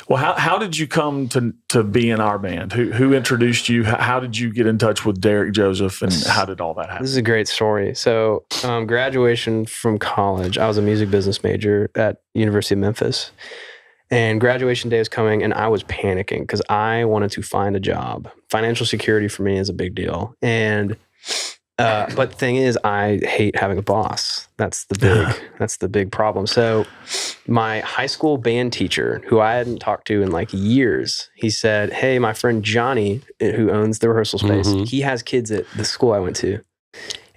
Well, how did you come to be in our band? Who introduced you? How did you get in touch with Derek Joseph, and how did all that happen? This is a great story. So graduation from college, I was a music business major at University of Memphis. And graduation day was coming, and I was panicking because I wanted to find a job. Financial security for me is a big deal. And but the thing is, I hate having a boss. That's the big problem. So my high school band teacher, who I hadn't talked to in like years, he said, "Hey, my friend Johnny, who owns the rehearsal space, he has kids at the school I went to."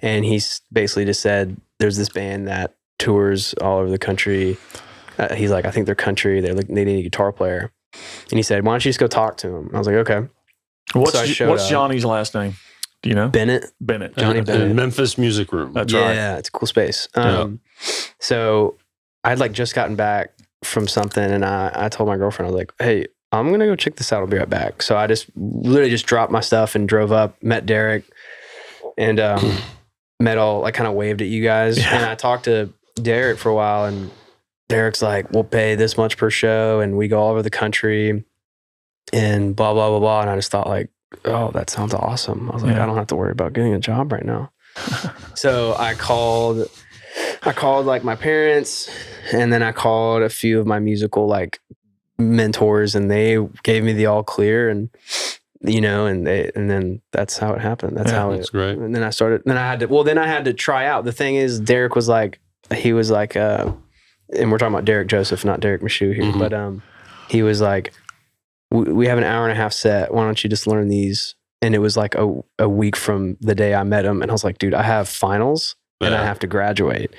And he's basically just said, "There's this band that tours all over the country." He's like, "I think they're country. They need a guitar player." And he said, "Why don't you just go talk to him?" I was like, "Okay." What's Johnny's last name? Do you know? Bennett. Johnny Bennett. Memphis Music Room. That's right. Yeah, it's a cool space. So I'd like just gotten back from something, and I told my girlfriend, I was like, "Hey, I'm going to go check this out. I'll be right back." So I just literally just dropped my stuff and drove up, met Derek, and kind of waved at you guys. Yeah. And I talked to Derek for a while, and Derek's like, "We'll pay this much per show, and we go all over the country, and blah, blah, blah, blah." And I just thought like, "Oh, that sounds awesome." I was like, I don't have to worry about getting a job right now. So I called like my parents, and then I called a few of my musical like mentors, and they gave me the all clear, and then that's how it happened. That's great. And then I had to try out. The thing is, Derek was like, and we're talking about Derek Joseph, not Derek Michoud here, but he was like, we have an hour and a half set. Why don't you just learn these? And it was like a week from the day I met him. And I was like, "Dude, I have finals and I have to graduate.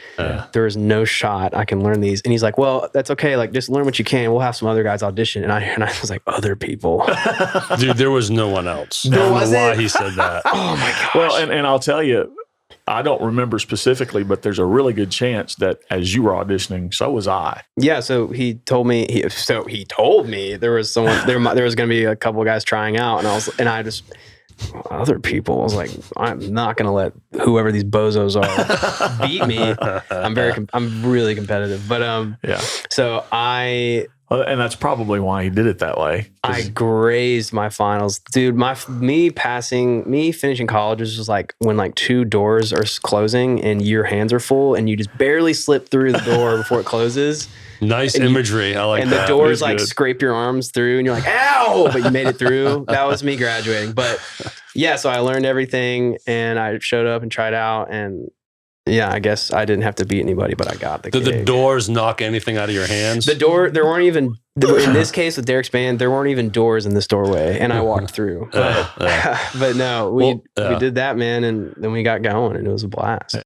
There is no shot I can learn these." And he's like, "Well, that's okay. Like, just learn what you can. We'll have some other guys audition." And I was like, "Other people?" Dude, there was no one else. There I don't know wasn't? why he said that. Oh my gosh. Well, and I'll tell you, I don't remember specifically, but there's a really good chance that as you were auditioning, so was I. Yeah. So he told me there was someone there was going to be a couple of guys trying out, and I just other people. I was like, I'm not going to let whoever these bozos are beat me. I'm really competitive, but So and that's probably why he did it that way. I grazed my finals, dude. Me finishing college was just like when like two doors are closing and your hands are full and you just barely slip through the door before it closes. Nice imagery. I like that. And the doors like scrape your arms through and you're like, "Ow!" But you made it through. That was me graduating. But yeah, so I learned everything and I showed up and tried out, and yeah, I guess I didn't have to beat anybody, but I got the gig. Did the doors knock anything out of your hands? There weren't even, in this case with Derek's band, there weren't even doors in this doorway, and I walked through. But no, we did that, man, and then we got going, and it was a blast.